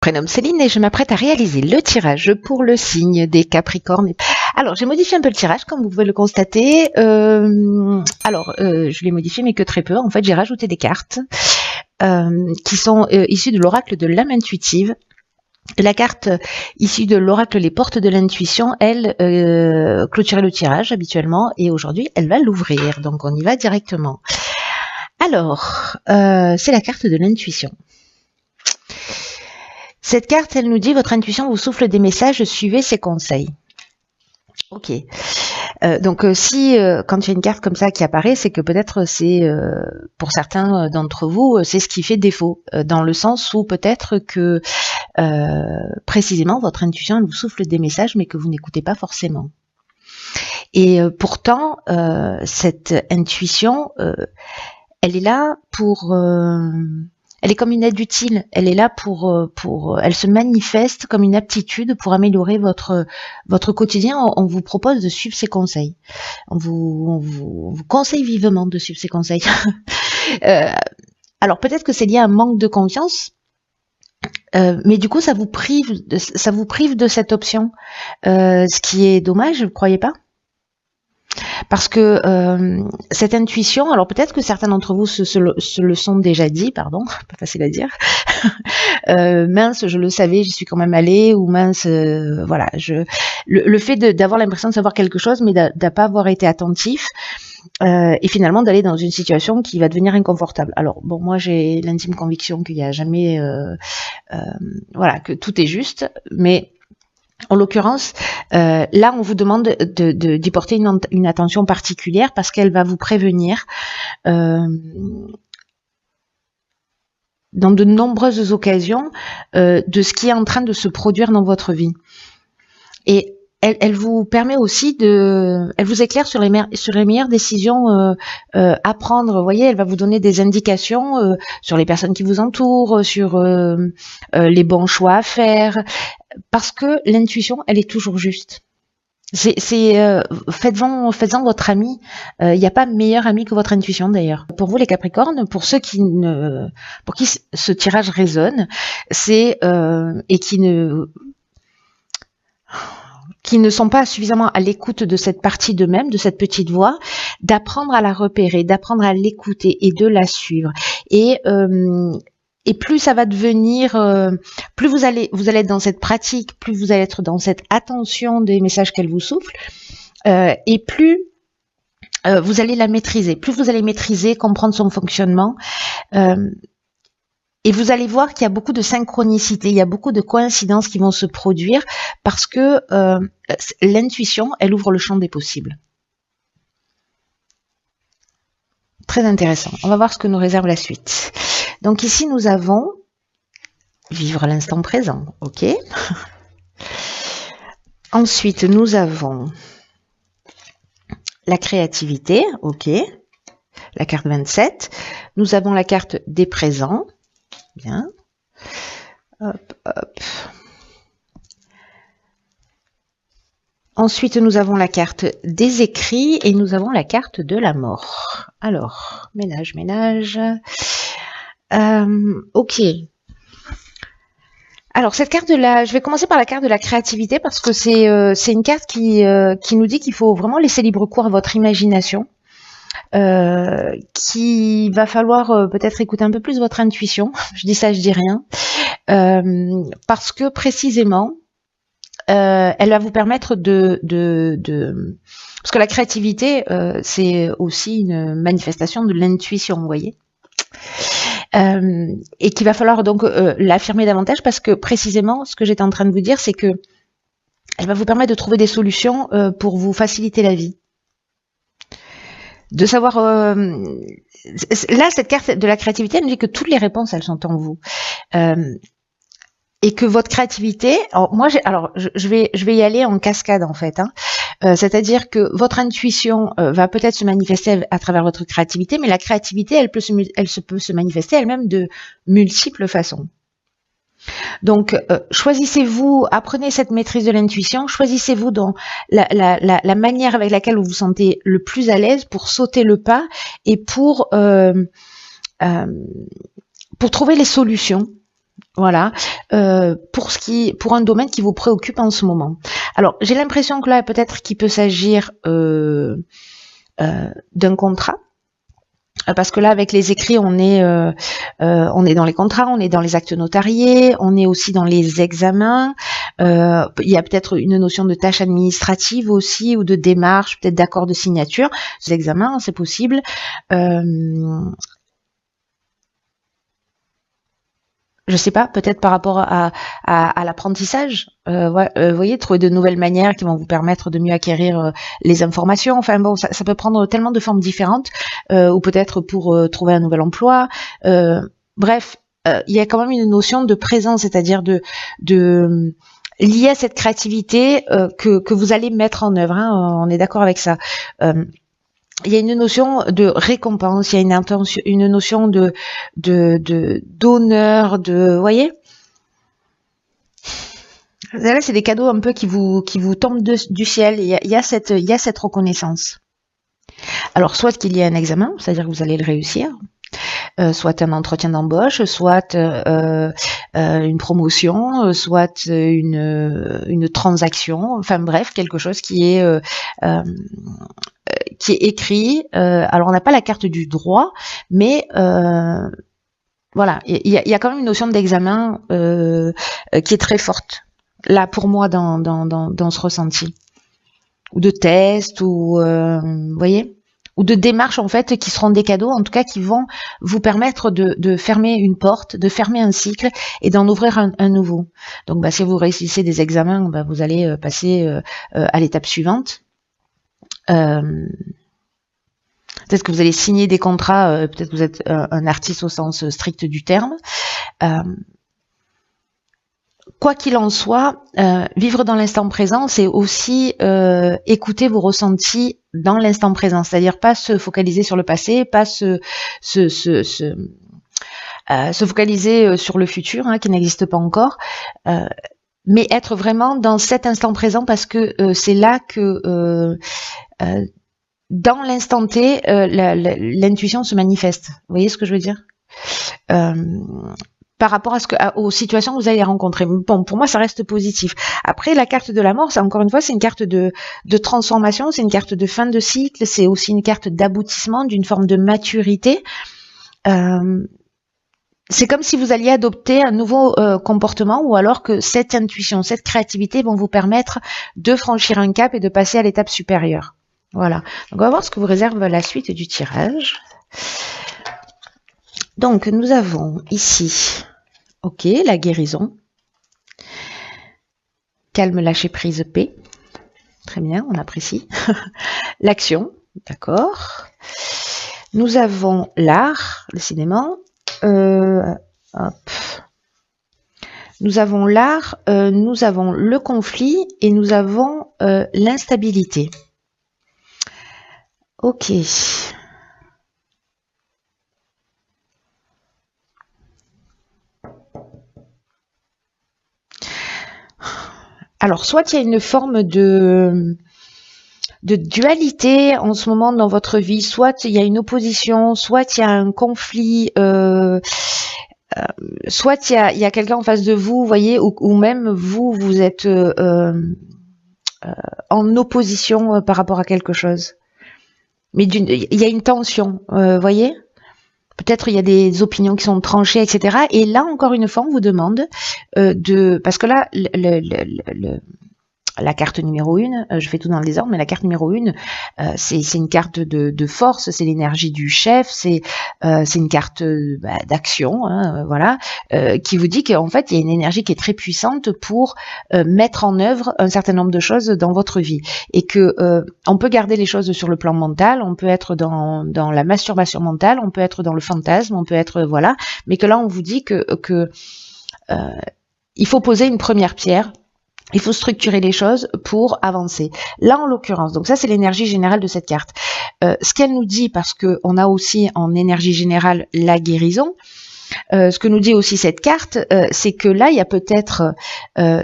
Prénomme Céline et je m'apprête à réaliser le tirage pour le signe des Capricornes. Alors, j'ai modifié un peu le tirage, comme vous pouvez le constater. Je l'ai modifié, mais que très peu. En fait, j'ai rajouté des cartes qui sont issues de l'oracle de l'âme intuitive. La carte issue de l'oracle Les Portes de l'Intuition, elle clôturait le tirage habituellement, et aujourd'hui, elle va l'ouvrir. Donc, on y va directement. Alors, c'est la carte de l'intuition. Cette carte, elle nous dit, votre intuition vous souffle des messages, suivez ses conseils. Ok. Si quand il y a une carte comme ça qui apparaît, c'est que peut-être c'est, pour certains d'entre vous, c'est ce qui fait défaut, dans le sens où peut-être que précisément votre intuition elle vous souffle des messages, mais que vous n'écoutez pas forcément. Et pourtant, cette intuition, elle est là pour... elle est comme une aide utile. Elle est là elle se manifeste comme une aptitude pour améliorer votre quotidien. On vous propose de suivre ses conseils. On vous conseille vivement de suivre ses conseils. Alors peut-être que c'est lié à un manque de confiance, mais du coup ça vous prive de cette option, ce qui est dommage, vous croyez pas ? Parce que cette intuition, alors peut-être que certains d'entre vous se le sont déjà dit, pardon, pas facile à dire. Mince, je le savais, j'y suis quand même allée, ou mince, voilà, le fait d'avoir l'impression de savoir quelque chose, mais de pas avoir été attentif, et finalement d'aller dans une situation qui va devenir inconfortable. Alors bon, moi j'ai l'intime conviction qu'il n'y a jamais, voilà, que tout est juste, mais en l'occurrence, là, on vous demande d'y porter une attention particulière parce qu'elle va vous prévenir dans de nombreuses occasions de ce qui est en train de se produire dans votre vie. Et elle vous permet aussi elle vous éclaire sur les meilleures décisions à prendre. Vous voyez, elle va vous donner des indications sur les personnes qui vous entourent, sur les bons choix à faire. Parce que l'intuition, elle est toujours juste. Faites-en votre ami. Il n'y a pas meilleur ami que votre intuition d'ailleurs. Pour vous les Capricornes, pour ceux pour qui ce tirage résonne, c'est et qui ne sont pas suffisamment à l'écoute de cette partie d'eux-mêmes, de cette petite voix, d'apprendre à la repérer, d'apprendre à l'écouter et de la suivre. Et plus ça va devenir, plus vous allez être dans cette pratique, plus vous allez être dans cette attention des messages qu'elle vous souffle, et plus vous allez la maîtriser. Plus vous allez maîtriser, comprendre son fonctionnement, et vous allez voir qu'il y a beaucoup de synchronicité, il y a beaucoup de coïncidences qui vont se produire parce que l'intuition, elle ouvre le champ des possibles. Très intéressant. On va voir ce que nous réserve la suite. Donc ici, nous avons vivre l'instant présent, ok. Ensuite, nous avons la créativité, ok. La carte 27. Nous avons la carte des présents, bien. Hop, hop. Ensuite, nous avons la carte des écrits et nous avons la carte de la mort. Alors, ménage. Ok. Alors cette carte je vais commencer par la carte de la créativité parce que c'est une carte qui nous dit qu'il faut vraiment laisser libre cours à votre imagination, qu'il va falloir peut-être écouter un peu plus votre intuition. Je dis ça, je dis rien, parce que précisément elle va vous permettre parce que la créativité c'est aussi une manifestation de l'intuition, vous voyez. Et qu'il va falloir donc l'affirmer davantage parce que précisément ce que j'étais en train de vous dire, c'est que elle va vous permettre de trouver des solutions pour vous faciliter la vie. De savoir là, cette carte de la créativité, elle me dit que toutes les réponses, elles sont en vous. Et que votre créativité, je vais y aller en cascade en fait, hein. C'est-à-dire que votre intuition va peut-être se manifester à travers votre créativité, mais la créativité, elle peut se manifester elle-même de multiples façons. Donc, choisissez-vous, apprenez cette maîtrise de l'intuition, choisissez-vous dans la manière avec laquelle vous vous sentez le plus à l'aise pour sauter le pas et pour trouver les solutions Voilà, pour un domaine qui vous préoccupe en ce moment. Alors, j'ai l'impression que là, peut-être qu'il peut s'agir d'un contrat. Parce que là, avec les écrits, on est dans les contrats, on est dans les actes notariés, on est aussi dans les examens. Il y a peut-être une notion de tâche administrative aussi, ou de démarche, peut-être d'accord de signature. Ces examens, c'est possible. Je sais pas, peut-être par rapport à l'apprentissage, vous voyez, trouver de nouvelles manières qui vont vous permettre de mieux acquérir les informations. Enfin bon, ça peut prendre tellement de formes différentes, ou peut-être pour trouver un nouvel emploi. Bref, il y a quand même une notion de présence, c'est-à-dire de liée à cette créativité que vous allez mettre en œuvre. Hein, on est d'accord avec ça. Il y a une notion de récompense, il y a une notion d'honneur, vous voyez. Là, c'est des cadeaux un peu qui vous tombent du ciel. Il y a cette reconnaissance. Alors, soit qu'il y ait un examen, c'est-à-dire que vous allez le réussir, soit un entretien d'embauche, soit une promotion, soit une transaction, enfin bref, quelque chose qui est écrit. Alors on n'a pas la carte du droit, mais voilà, il y a quand même une notion d'examen qui est très forte là pour moi dans ce ressenti, ou de test, ou vous voyez, ou de démarches en fait qui seront des cadeaux, en tout cas qui vont vous permettre de fermer une porte, de fermer un cycle et d'en ouvrir un nouveau. Donc si vous réussissez des examens, vous allez passer à l'étape suivante. Peut-être que vous allez signer des contrats, peut-être que vous êtes un artiste au sens strict du terme. Quoi qu'il en soit, vivre dans l'instant présent, c'est aussi écouter vos ressentis dans l'instant présent, c'est-à-dire pas se focaliser sur le passé, pas se focaliser sur le futur, hein, qui n'existe pas encore, mais être vraiment dans cet instant présent, parce que c'est là que dans l'instant T, l'intuition se manifeste. Vous voyez ce que je veux dire? Par rapport aux situations que vous allez rencontrer. Bon, pour moi, ça reste positif. Après, la carte de la mort, encore une fois, c'est une carte de transformation, c'est une carte de fin de cycle, c'est aussi une carte d'aboutissement, d'une forme de maturité. C'est comme si vous alliez adopter un nouveau comportement, ou alors que cette intuition, cette créativité vont vous permettre de franchir un cap et de passer à l'étape supérieure. Voilà. Donc, on va voir ce que vous réserve la suite du tirage. Donc, nous avons ici, ok, la guérison. Calme, lâcher prise, paix. Très bien, on apprécie. L'action, d'accord. Nous avons l'art, décidément. Hop. Nous avons l'art, nous avons le conflit et nous avons l'instabilité. Ok. Alors, soit il y a une forme de dualité en ce moment dans votre vie, soit il y a une opposition, soit il y a un conflit, soit il y a quelqu'un en face de vous, vous voyez, ou même vous êtes en opposition par rapport à quelque chose. Mais il y a une tension, voyez. Peut-être il y a des opinions qui sont tranchées, etc. Et là, encore une fois, on vous demande parce que là, la carte numéro 1, je fais tout dans le désordre, mais la carte numéro 1, c'est une carte de force, c'est l'énergie du chef, c'est une carte d'action, hein, voilà, qui vous dit qu'en fait, il y a une énergie qui est très puissante pour mettre en œuvre un certain nombre de choses dans votre vie. Et que on peut garder les choses sur le plan mental, on peut être dans la masturbation mentale, on peut être dans le fantasme, on peut être, voilà, mais que là, on vous dit que il faut poser une première pierre. Il faut structurer les choses pour avancer. Là, en l'occurrence, donc ça, c'est l'énergie générale de cette carte. Ce qu'elle nous dit, parce que on a aussi en énergie générale la guérison, ce que nous dit aussi cette carte, c'est que là, il y a peut-être,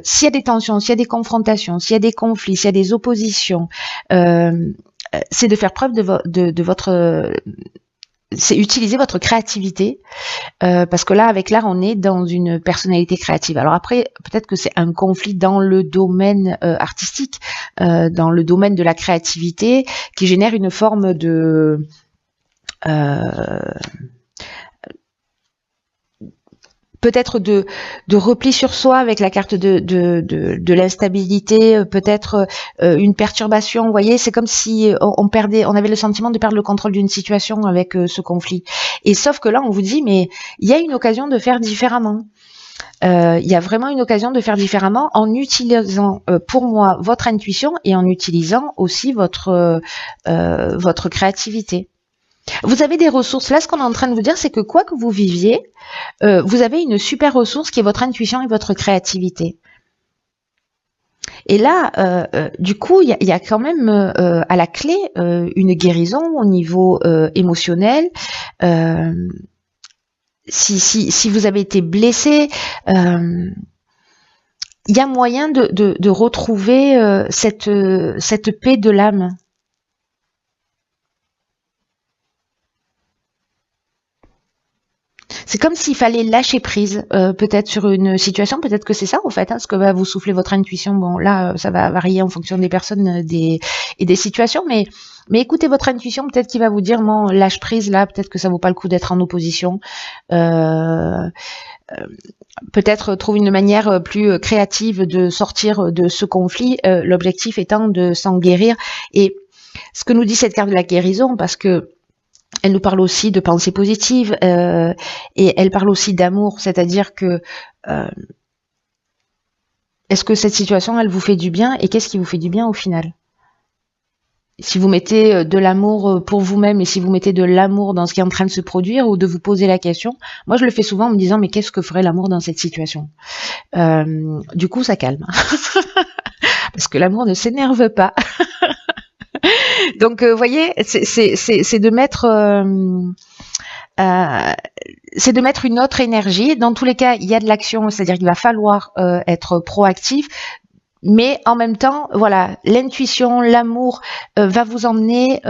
s'il y a des tensions, s'il y a des confrontations, s'il y a des conflits, s'il y a des oppositions, c'est de faire preuve de votre... c'est utiliser votre créativité, parce que là, avec l'art, on est dans une personnalité créative. Alors après, peut-être que c'est un conflit dans le domaine artistique, dans le domaine de la créativité, qui génère une forme de peut-être de repli sur soi avec la carte de l'instabilité, peut-être une perturbation. Vous voyez, c'est comme si on avait le sentiment de perdre le contrôle d'une situation avec ce conflit. Et sauf que là, on vous dit, mais il y a une occasion de faire différemment. Il y a vraiment une occasion de faire différemment en utilisant, pour moi, votre intuition et en utilisant aussi votre créativité. Vous avez des ressources. Là, ce qu'on est en train de vous dire, c'est que quoi que vous viviez, vous avez une super ressource qui est votre intuition et votre créativité. Et là, du coup, il y a quand même à la clé une guérison au niveau émotionnel. Si vous avez été blessé, il y a moyen de retrouver cette paix de l'âme. C'est comme s'il fallait lâcher prise, peut-être sur une situation, peut-être que c'est ça en fait, ce que va vous souffler votre intuition. Bon, là, ça va varier en fonction des personnes et des situations, mais écoutez votre intuition, peut-être qu'il va vous dire, non, lâche prise là, peut-être que ça vaut pas le coup d'être en opposition. Peut-être trouve une manière plus créative de sortir de ce conflit, l'objectif étant de s'en guérir. Et ce que nous dit cette carte de la guérison, parce que elle nous parle aussi de pensée positive et elle parle aussi d'amour, c'est-à-dire que est-ce que cette situation, elle vous fait du bien et qu'est-ce qui vous fait du bien au final? Si vous mettez de l'amour pour vous-même et si vous mettez de l'amour dans ce qui est en train de se produire ou de vous poser la question, moi je le fais souvent en me disant mais qu'est-ce que ferait l'amour dans cette situation? Du coup ça calme, parce que l'amour ne s'énerve pas. Donc, vous voyez, c'est de mettre une autre énergie. Dans tous les cas, il y a de l'action, c'est-à-dire qu'il va falloir être proactif. Mais en même temps, voilà, l'intuition, l'amour va vous emmener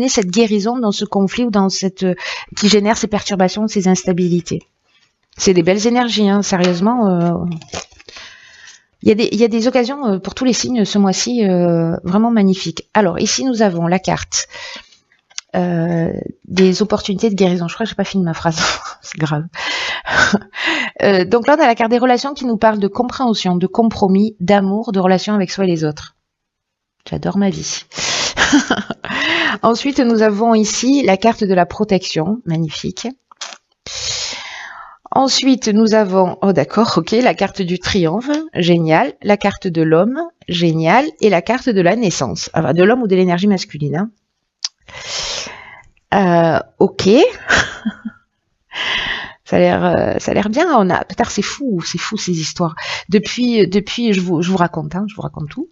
cette guérison dans ce conflit ou dans qui génère ces perturbations, ces instabilités. C'est des belles énergies, hein, sérieusement. Il y a des occasions pour tous les signes ce mois-ci vraiment magnifiques. Alors ici nous avons la carte des opportunités de guérison. Je crois que j'ai pas fini ma phrase, c'est grave. Donc là on a la carte des relations qui nous parle de compréhension, de compromis, d'amour, de relations avec soi et les autres. J'adore ma vie. Ensuite nous avons ici la carte de la protection, magnifique. Ensuite, nous avons, oh d'accord, ok, la carte du triomphe, génial, la carte de l'homme, génial, et la carte de la naissance, enfin, de l'homme ou de l'énergie masculine. Hein. Ok, ça a l'air bien. Peut-être c'est fou ces histoires. Depuis, je vous raconte, je vous raconte tout.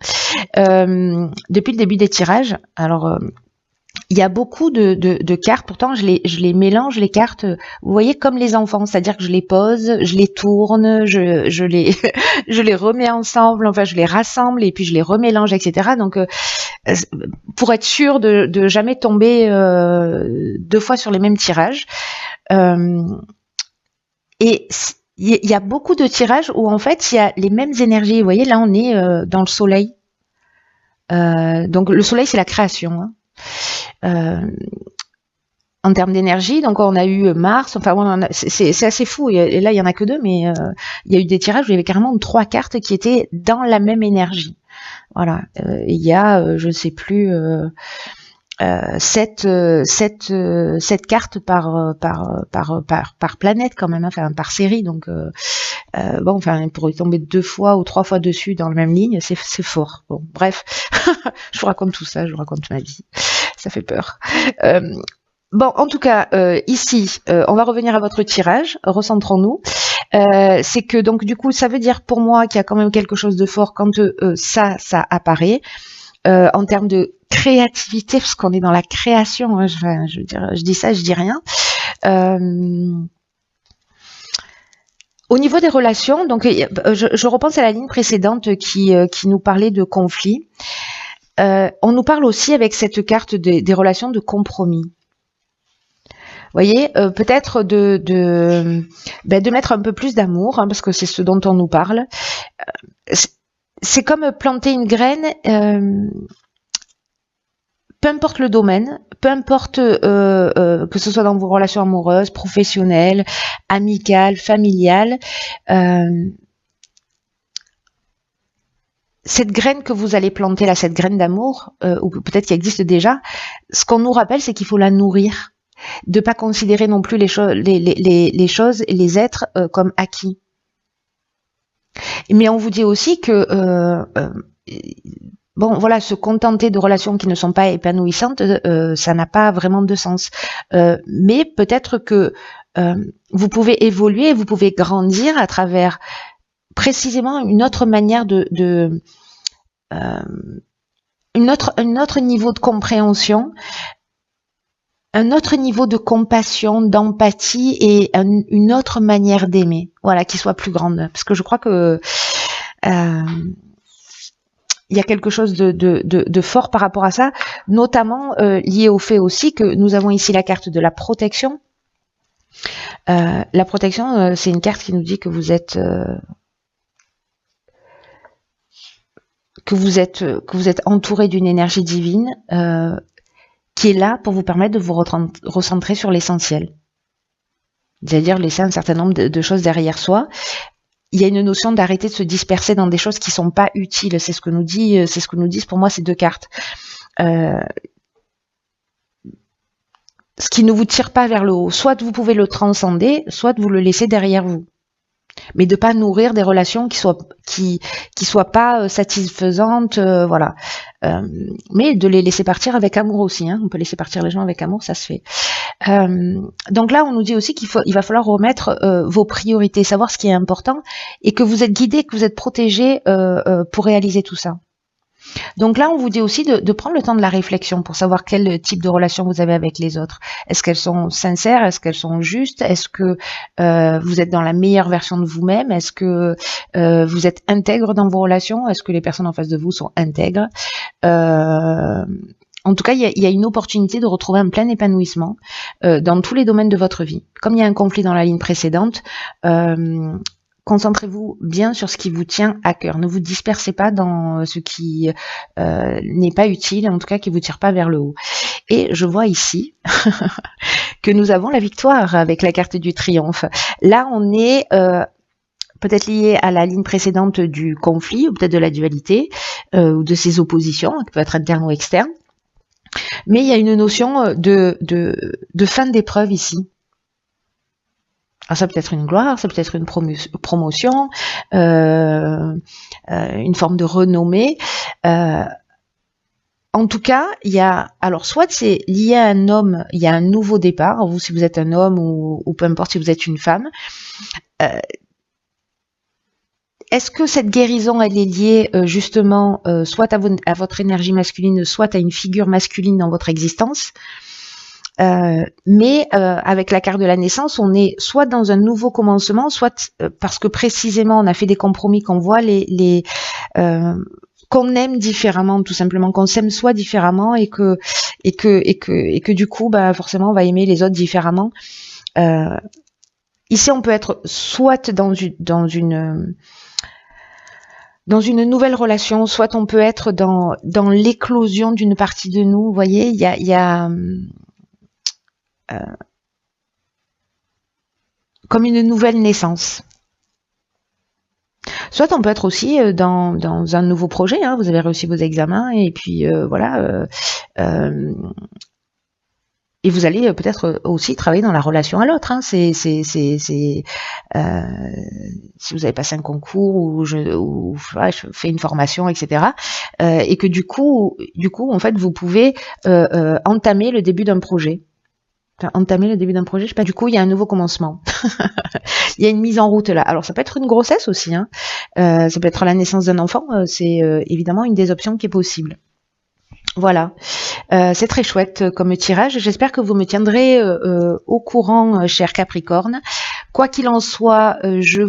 Depuis le début des tirages, alors. Il y a beaucoup de cartes, pourtant je les mélange les cartes, vous voyez, comme les enfants, c'est-à-dire que je les pose, je les tourne, je les remets ensemble, enfin je les rassemble et puis je les remélange, etc. Donc pour être sûr de jamais tomber deux fois sur les mêmes tirages. Et il y a beaucoup de tirages où en fait il y a les mêmes énergies. Vous voyez, là on est dans le soleil. Donc le soleil c'est la création, hein. En termes d'énergie, donc on a eu Mars, enfin c'est assez fou, et là il y en a que deux, mais il y a eu des tirages où il y avait carrément 3 cartes qui étaient dans la même énergie. Voilà, il y a, je ne sais plus, 7 cartes par planète quand même, enfin par série, donc bon, enfin pour y tomber 2 fois ou 3 fois dessus dans la même ligne, c'est fort. Bon, bref, je vous raconte tout ça, je vous raconte ma vie. Ça fait peur. Bon, en tout cas, ici, on va revenir à votre tirage. Recentrons-nous. C'est que donc du coup, ça veut dire pour moi qu'il y a quand même quelque chose de fort quand ça apparaît. En termes de créativité, parce qu'on est dans la création. Hein, je veux dire, je dis ça, je dis rien. Au niveau des relations, donc je repense à la ligne précédente qui nous parlait de conflit. On nous parle aussi avec cette carte des relations de compromis. voyez, peut-être de mettre un peu plus d'amour, hein, parce que c'est ce dont on nous parle. C'est comme planter une graine, peu importe le domaine, peu importe que ce soit dans vos relations amoureuses, professionnelles, amicales, familiales, cette graine que vous allez planter là, cette graine d'amour, ou peut-être qui existe déjà, ce qu'on nous rappelle, c'est qu'il faut la nourrir, de pas considérer non plus les choses et les êtres comme acquis. Mais on vous dit aussi que bon, voilà, se contenter de relations qui ne sont pas épanouissantes, ça n'a pas vraiment de sens. Mais peut-être que vous pouvez évoluer, vous pouvez grandir à travers précisément une autre manière un autre niveau de compréhension, un autre niveau de compassion, d'empathie et une autre manière d'aimer, voilà, qui soit plus grande. Parce que je crois que il y a quelque chose de fort par rapport à ça, notamment lié au fait aussi que nous avons ici la carte de la protection. La protection, c'est une carte qui nous dit que vous êtes entouré d'une énergie divine qui est là pour vous permettre de vous recentrer sur l'essentiel. C'est-à-dire laisser un certain nombre de choses derrière soi. Il y a une notion d'arrêter de se disperser dans des choses qui sont pas utiles. C'est ce que nous disent pour moi ces deux cartes. Ce qui ne vous tire pas vers le haut. Soit vous pouvez le transcender, soit vous le laissez derrière vous. Mais de pas nourrir des relations qui soient pas satisfaisantes, voilà. Mais de les laisser partir avec amour aussi, hein. On peut laisser partir les gens avec amour, ça se fait. Donc là, on nous dit aussi il va falloir remettre vos priorités, savoir ce qui est important, et que vous êtes guidé, que vous êtes protégé pour réaliser tout ça. Donc là, on vous dit aussi de prendre le temps de la réflexion pour savoir quel type de relation vous avez avec les autres. Est-ce qu'elles sont sincères? Est-ce qu'elles sont justes? Est-ce que vous êtes dans la meilleure version de vous-même? Est-ce que vous êtes intègre dans vos relations? Est-ce que les personnes en face de vous sont intègres? En tout cas, il y a une opportunité de retrouver un plein épanouissement dans tous les domaines de votre vie. Comme il y a un conflit dans la ligne précédente, concentrez-vous bien sur ce qui vous tient à cœur. Ne vous dispersez pas dans ce qui n'est pas utile, en tout cas qui vous tire pas vers le haut. Et je vois ici que nous avons la victoire avec la carte du triomphe. Là, on est peut-être lié à la ligne précédente du conflit, ou peut-être de la dualité, ou de ces oppositions, qui peuvent être internes ou externes. Mais il y a une notion de fin d'épreuve ici. Alors ça peut être une gloire, ça peut être une promotion, une forme de renommée. En tout cas, il y a, alors soit c'est lié à un homme, il y a un nouveau départ, vous si vous êtes un homme ou peu importe si vous êtes une femme. Est-ce que cette guérison, elle est liée justement soit à votre énergie masculine, soit à une figure masculine dans votre existence? Mais avec la carte de la naissance, on est soit dans un nouveau commencement, soit parce que précisément on a fait des compromis, qu'on voit qu'on aime différemment, tout simplement, qu'on s'aime soi différemment et que du coup, bah forcément, on va aimer les autres différemment. Ici, on peut être soit dans une nouvelle relation, soit on peut être dans l'éclosion d'une partie de nous. Vous voyez, il y a comme une nouvelle naissance. Soit on peut être aussi dans un nouveau projet, hein, vous avez réussi vos examens et puis voilà, et vous allez peut-être aussi travailler dans la relation à l'autre. Hein. Si vous avez passé un concours ou voilà, je fais une formation, etc. Et que du coup, en fait, vous pouvez entamer le début d'un projet. Enfin, entamer le début d'un projet, je sais pas. Du coup, il y a un nouveau commencement. Il y a une mise en route là. Alors, ça peut être une grossesse aussi. Hein. Ça peut être la naissance d'un enfant. C'est évidemment une des options qui est possible. Voilà, c'est très chouette comme tirage. J'espère que vous me tiendrez au courant, cher Capricorne. Quoi qu'il en soit, je